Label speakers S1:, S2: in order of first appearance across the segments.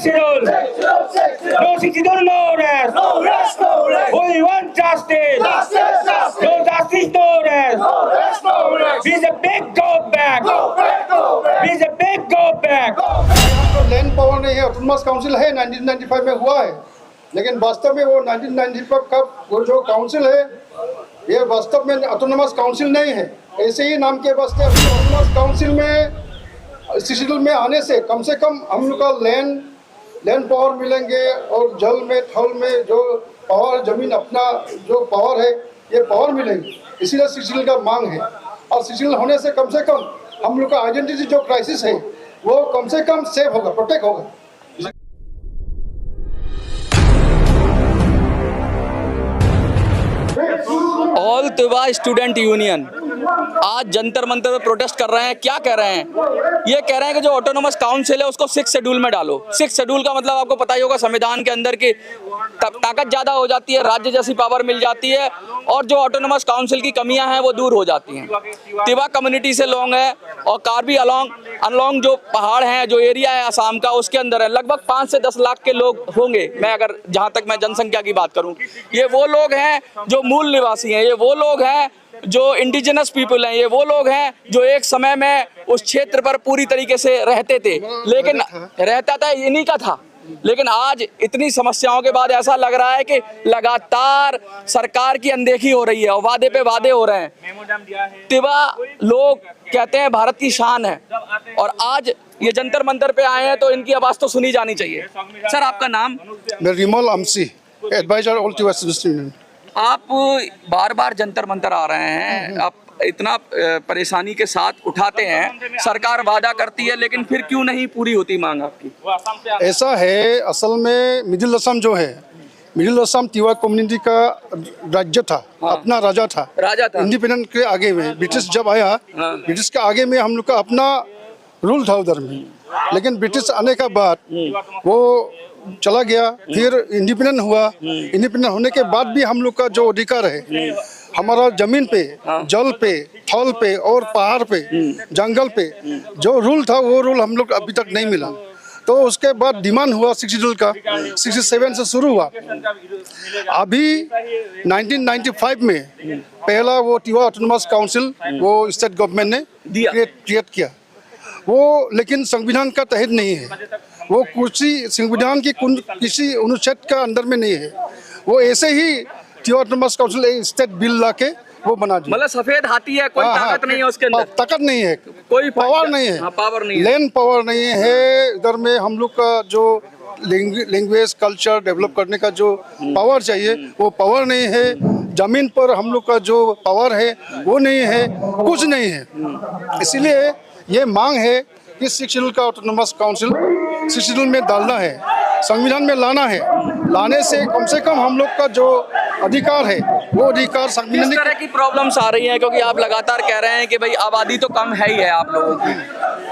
S1: six schedule. No six schedule, no rest.
S2: No rest, no rest.
S1: We want justice.
S2: Justice, justice.
S1: No justice, no rest.
S2: No rest, no rest.
S1: Please a big go back.
S2: Go back, go back.
S1: Please a big go back.
S3: तो land power नहीं है, autonomous council है 1995 में हुआ है, लेकिन वास्तव में वो 1995 का वो जो काउंसिल है ये वास्तव में ऑटोनोमस काउंसिल नहीं है, ऐसे ही नाम के वास्ते ऑटोनोमस काउंसिल में शेड्यूल में आने से कम हम लोग का लैंड पावर मिलेंगे और जल में थल में जो पावर जमीन अपना जो पावर है ये पावर मिलेंगे, इसीलिए शेड्यूल का मांग है। और शेड्यूल होने से कम हम लोग का आइडेंटिटी जो क्राइसिस है वो कम से कम सेव होगा, प्रोटेक्ट होगा।
S4: ऑल तिवा स्टूडेंट यूनियन आज जंतर मंतर पर प्रोटेस्ट कर रहे हैं। क्या कह रहे हैं? ये कह रहे हैं कि जो ऑटोनोमस काउंसिल है उसको 6 शेड्यूल में डालो। 6 शेड्यूल का मतलब आपको पता ही होगा, संविधान के अंदर की ताकत ज़्यादा हो जाती है, राज्य जैसी पावर मिल जाती है और जो ऑटोनोमस काउंसिल की कमियां हैं वो दूर हो जाती हैं। तिवा कम्युनिटी से लॉन्ग है और कार्बी अनलॉन्ग जो पहाड़ हैं, जो एरिया है आसाम का, उसके अंदर है लगभग 5 से 10 लाख के लोग होंगे। मैं अगर जहाँ तक मैं जनसंख्या की बात करूँ, ये वो लोग हैं जो मूल निवासी हैं, ये वो लोग हैं जो इंडिजिनस पीपल हैं, ये वो लोग हैं जो एक समय में उस क्षेत्र पर पूरी तरीके से रहते थे, लेकिन रहता था इन्हीं का था। लेकिन आज इतनी समस्याओं के बाद ऐसा लग रहा है कि लगातार सरकार की अनदेखी हो रही है और वादे पे वादे हो रहे हैं। तिवा लोग कहते हैं भारत की शान है और आज ये जंतर मंतर पे आए हैं तो इनकी आवाज तो सुनी जानी चाहिए। सर, आपका नाम?
S3: मैं removal अमसी, adviser all Tiwa students union.
S4: आप बार बार जंतर मंतर आ रहे हैं, आप इतना परेशानी के साथ उठाते हैं, सरकार वादा करती है लेकिन फिर क्यों नहीं पूरी होती मांग आपकी?
S3: ऐसा है, असल में मिडिल असम जो है, मिडिल असम तिवा कम्युनिटी का राज्य था। हाँ। अपना राजा था इंडिपेंडेंट के आगे में। ब्रिटिश जब आया, हाँ। ब्रिटिश के आगे में हम लोग का अपना रूल था उधर में, लेकिन ब्रिटिश आने का बाद वो चला गया, फिर इंडिपेंडेंट हुआ। इंडिपेंडेंट होने के बाद भी हम लोग का जो अधिकार है, हमारा जमीन पे, जल पे, थल पे और पहाड़ पे, जंगल पे जो रूल था वो रूल हम लोग अभी तक नहीं मिला। तो उसके बाद डिमांड हुआ 6 शेड्यूल का, 67 से शुरू हुआ। अभी 1995 में पहला वो तिवा ऑटोनोमस काउंसिल वो स्टेट गवर्नमेंट ने क्रिएट किया वो, लेकिन संविधान का तहत नहीं है वो, संविधान की किसी अनुच्छेद का अंदर में नहीं है वो। ऐसे ही तिवा ऑटोनोमस काउंसिल एक स्टेट बिल ला के वो बना दिया।
S4: मतलब सफेद हाथी है, कोई ताकत नहीं है उसके अंदर,
S3: ताकत नहीं है,
S4: कोई
S3: पावर नहीं है,
S4: पावर नहीं है,
S3: लैंड पावर नहीं है। इधर में हम लोग का जो लैंग्वेज कल्चर डेवलप करने का जो पावर चाहिए वो पावर नहीं है। जमीन पर हम लोग का जो पावर है वो नहीं है, कुछ नहीं है। इसीलिए ये मांग है कि 6 शेड्यूल का ऑटोनोमस काउंसिल 6 शेड्यूल में डालना है, संविधान में लाना है। लाने से कम हम लोग का जो अधिकार है वो अधिकार संविधान।
S4: किस तरह की प्रॉब्लम्स आ रही हैं? क्योंकि आप लगातार कह रहे हैं कि भाई आबादी तो कम है ही है आप लोगों की,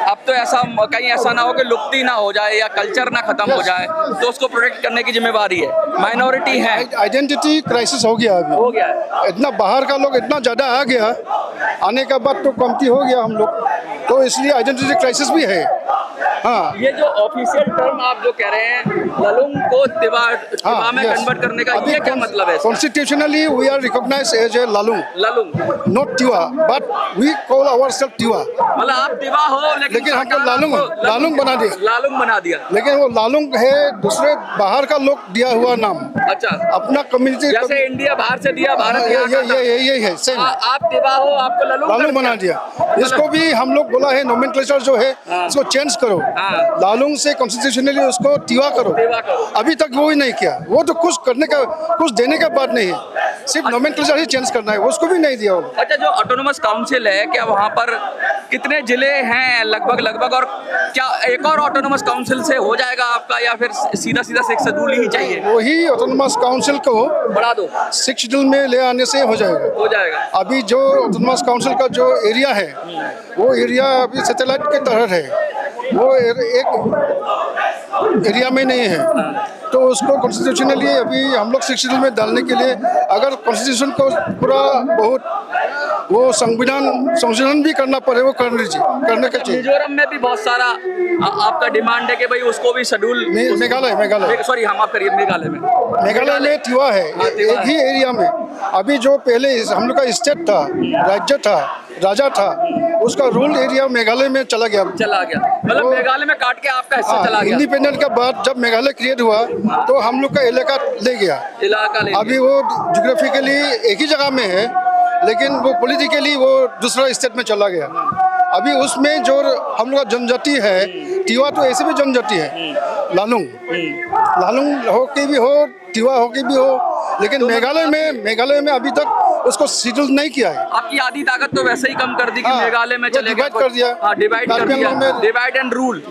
S4: अब तो ऐसा कहीं ऐसा ना हो कि लुप्ती ना हो जाए या कल्चर ना खत्म हो जाए, तो उसको प्रोटेक्ट करने की जिम्मेवारी है। माइनॉरिटी है,
S3: आइडेंटिटी क्राइसिस हो गया अभी,
S4: हो गया है।
S3: इतना बाहर का लोग इतना ज़्यादा आ गया, आने के बाद तो कमती हो गया हम लोग, तो इसलिए आइडेंटिटी क्राइसिस भी है। हाँ,
S4: ये जो ऑफिशियल टर्म आप जो कह रहे हैं ललुंग को तिवा में कन्वर्ट करने का, ये क्या मतलब है?
S3: Constitutionally we are recognised as a Lalung, not Tiwa, but we call ourselves Tiwa.
S4: मतलब आप तिवा हो लेकिन
S3: हमको लालुंग बना दिया। लेकिन वो लालुंग है दूसरे बाहर का लोग दिया हुआ नाम।
S4: अच्छा,
S3: अपना कम्युनिटी
S4: जैसे इंडिया बाहर से दिया, भारत
S3: यही है सेम।
S4: आप तिवा हो, आपको
S3: लालुंग बना दिया। इसको भी हम लोग बोला है नोमेनक्लेचर जो है इसको चेंज करो, लालुंग से कॉन्स्टिट्यूशनली उसको तिवा करो। अभी तक वो ही नहीं किया, वो तो कुछ देने का बात नहीं है, सिर्फ नोमेनक्लेचर ही चेंज करना है, उसको भी नहीं दिया।
S4: अच्छा, जो ऑटोनोमस काउंसिल है, क्या वहाँ पर कितने जिले हैं लगभग, और क्या एक और ऑटोनोमस काउंसिल से हो जाएगा आपका, या फिर सीधा 6 शेड्यूल ही चाहिए?
S3: वही ऑटोनोमस काउंसिल को
S4: बढ़ा दो,
S3: 6 शेड्यूल में ले आने से हो जाएगा। अभी जो ऑटोनोमस काउंसिल का जो एरिया है वो एरिया अभी सैटेलाइट के तरह है, वो एक एरिया में नहीं है, तो उसको कॉन्स्टिट्यूशनली अभी हम लोग 6 शेड्यूल में डालने के लिए, अगर कॉन्स्टिट्यूशन को पूरा बहुत वो संशोधन भी करना पड़े, वो करने का चाहिए।
S4: मिजोरम में भी बहुत सारा आपका डिमांड है कि भाई उसको भी शेड्यूल,
S3: मेघालय
S4: सॉरी हम आप करिए मेघालय
S3: में तिवा है, एक ही एरिया में। अभी जो पहले हम लोग का स्टेट था, राज्य था, राजा था, उसका रूल एरिया मेघालय में चला गया।
S4: मतलब मेघालय में काट के आपका हिस्सा चला गया।
S3: इंडिपेंडेंट के बाद जब मेघालय क्रिएट हुआ तो हम लोग का इलाका ले गया। अभी वो ज्योग्राफिकली एक ही जगह में है, लेकिन वो पॉलिटिकली वो दूसरा स्टेट में चला गया। अभी उसमें जो हम लोग का जनजाति है, तिवा तो ऐसे भी जनजाति है, लालुंग हो के भी हो, तिवा हो के भी हो, लेकिन मेघालय में अभी तक उसको शेड्यूल नहीं किया है।
S4: आपकी आधी ताकत तो वैसे ही कम कर दी कि मेघालय में चले गए,
S3: डिवाइड कर दिया,
S4: डिवाइड एंड रूल।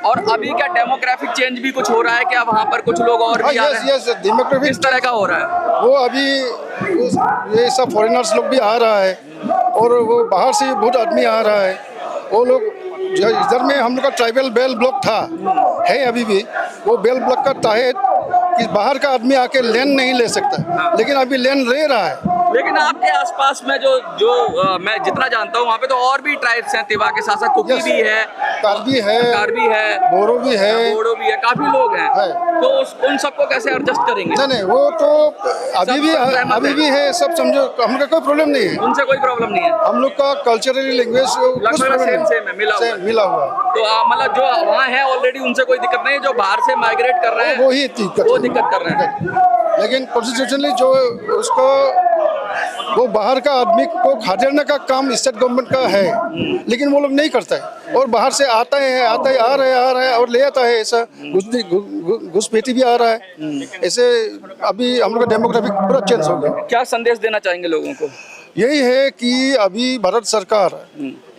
S4: और अभी क्या डेमोग्राफिक चेंज भी कुछ हो रहा है क्या वहाँ पर? कुछ लोग और भी आ रहे हैं?
S3: डेमोग्राफिक
S4: किस तरह का हो रहा है
S3: वो? अभी ये सब फॉरेनर्स लोग भी आ रहा है, और वो बाहर से बहुत आदमी आ रहा है। वो लोग जो इधर में हम लोग का ट्राइबल बेल ब्लॉक था, है अभी भी, वो बेल ब्लॉक का तहत कि बाहर का आदमी आके लैंड नहीं ले सकता, लेकिन अभी लैंड ले रहा है।
S4: लेकिन आपके आसपास में जो मैं जितना जानता हूँ वहाँ पे तो और भी ट्राइब्स हैं, तिवा के साथ साथ कुकी भी है, कार्बी है, बोरो भी है, काफी लोग हैं। तो उन सबको कैसे एडजस्ट करेंगे?
S3: नहीं, वो तो अभी भी है, सब समझो, हम लोग का कोई प्रॉब्लम नहीं है,
S4: उनसे कोई प्रॉब्लम नहीं है।
S3: हम लोग का कल्चरली लैंग्वेज
S4: सेम है, मिला हुआ। तो मतलब जो वहाँ है ऑलरेडी उनसे कोई दिक्कत नहीं है, जो बाहर से माइग्रेट कर रहे हैं
S3: वो दिक्कत
S4: कर रहे हैं।
S3: लेकिन कॉन्स्टिट्यूशनली जो उसको वो बाहर का आदमी को खादेरने का काम स्टेट गवर्नमेंट का है, लेकिन वो लोग नहीं करता है, और बाहर से आता है आ रहा है और ले आता है। ऐसा घुसपैठी भी आ रहा है। ऐसे अभी हम लोग का डेमोग्राफिक पूरा चेंज हो गया।
S4: क्या संदेश देना चाहेंगे लोगों को?
S3: यही है कि अभी भारत सरकार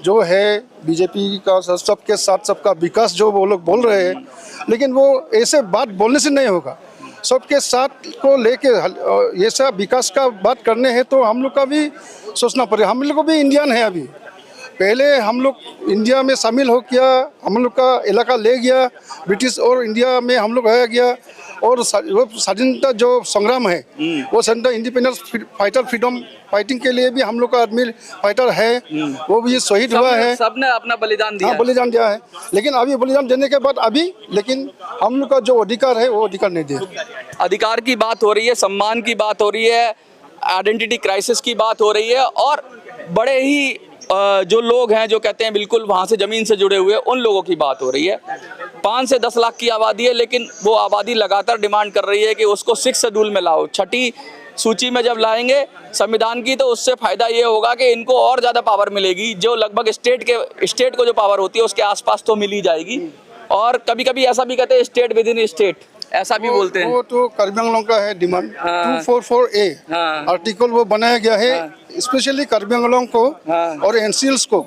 S3: जो है, बीजेपी का सबके साथ सबका विकास जो वो लोग बोल रहे हैं, लेकिन वो ऐसे बात बोलने से नहीं होगा। सबके साथ को लेके ये सब विकास का बात करने हैं तो हम लोग का भी सोचना पड़ेगा। हम लोग को भी इंडियन है। अभी पहले हम लोग इंडिया में शामिल हो किया, हम लोग का इलाका ले गया ब्रिटिश, और इंडिया में हम लोग रह गया, और वो स्वाधीनता जो संग्राम है, वो स्वतंत्रता इंडिपेंडेंस फाइटर, फ्रीडम फाइटिंग के लिए भी हम लोग का आदमी फाइटर है, वो भी शहीद हुआ है।
S4: सबने अपना बलिदान दिया।
S3: हाँ, बलिदान दिया है, लेकिन अभी बलिदान देने के बाद लेकिन हम लोग का जो अधिकार है वो अधिकार नहीं दिया।
S4: अधिकार की बात हो रही है, सम्मान की बात हो रही है, आइडेंटिटी क्राइसिस की बात हो रही है, और बड़े ही जो लोग हैं जो कहते हैं बिल्कुल वहाँ से ज़मीन से जुड़े हुए, उन लोगों की बात हो रही है। 5 से 10 लाख की आबादी है, लेकिन वो आबादी लगातार डिमांड कर रही है कि उसको 6 शेड्यूल में लाओ। 6ठी सूची में जब लाएंगे संविधान की, तो उससे फ़ायदा ये होगा कि इनको और ज़्यादा पावर मिलेगी, जो लगभग स्टेट को जो पावर होती है उसके आसपास तो मिल ही जाएगी। और कभी कभी ऐसा भी कहते हैं स्टेट विद इन स्टेट, ऐसा भी बोलते हैं।
S3: वो तो कार्बी आंगलों का है डिमांड। 244A आर्टिकल वो बनाया गया है स्पेशली कार्बी आंगलों को और एनसीएल्स को।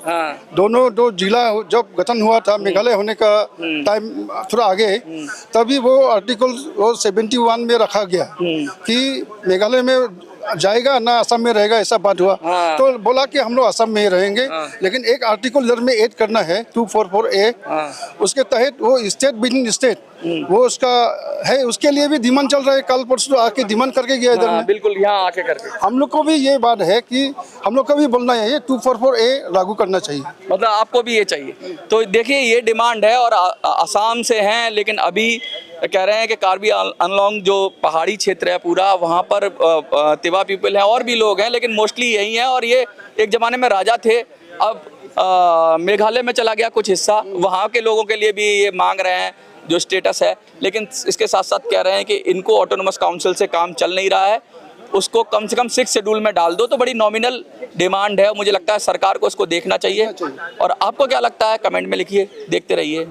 S3: दो जिला जब गठन हुआ था, मेघालय होने का टाइम थोड़ा आगे, तभी वो आर्टिकल 71 में रखा गया कि मेघालय में जाएगा ना असम में रहेगा, ऐसा बात हुआ। तो बोला कि हम लोग असम में ही रहेंगे, लेकिन एक आर्टिकल इधर में ऐड करना है 244A। उसके तहत वो स्टेट विद इन स्टेट वो उसका है, उसके लिए भी डिमांड चल रहा है। कल परसों आके डिमांड करके गया इधर में।
S4: बिल्कुल, यहाँ आके करके
S3: हम लोग को भी ये बात है कि हम लोग को भी बोलना है 244A लागू करना चाहिए।
S4: मतलब आपको भी ये चाहिए। तो देखिए ये डिमांड है, और असम से हैं, लेकिन अभी कह रहे हैं कि कार्बी आंगलोंग जो पहाड़ी क्षेत्र है पूरा, वहाँ पर तिवा पीपल हैं, और भी लोग हैं, लेकिन मोस्टली यही हैं। और ये एक ज़माने में राजा थे, अब मेघालय में चला गया कुछ हिस्सा, वहाँ के लोगों के लिए भी ये मांग रहे हैं जो स्टेटस है। लेकिन इसके साथ साथ कह रहे हैं कि इनको ऑटोनोमस काउंसिल से काम चल नहीं रहा है, उसको कम से कम 6 शेड्यूल में डाल दो। तो बड़ी नॉमिनल डिमांड है, मुझे लगता है सरकार को इसको देखना चाहिए। और आपको क्या लगता है कमेंट में लिखिए, देखते रहिए।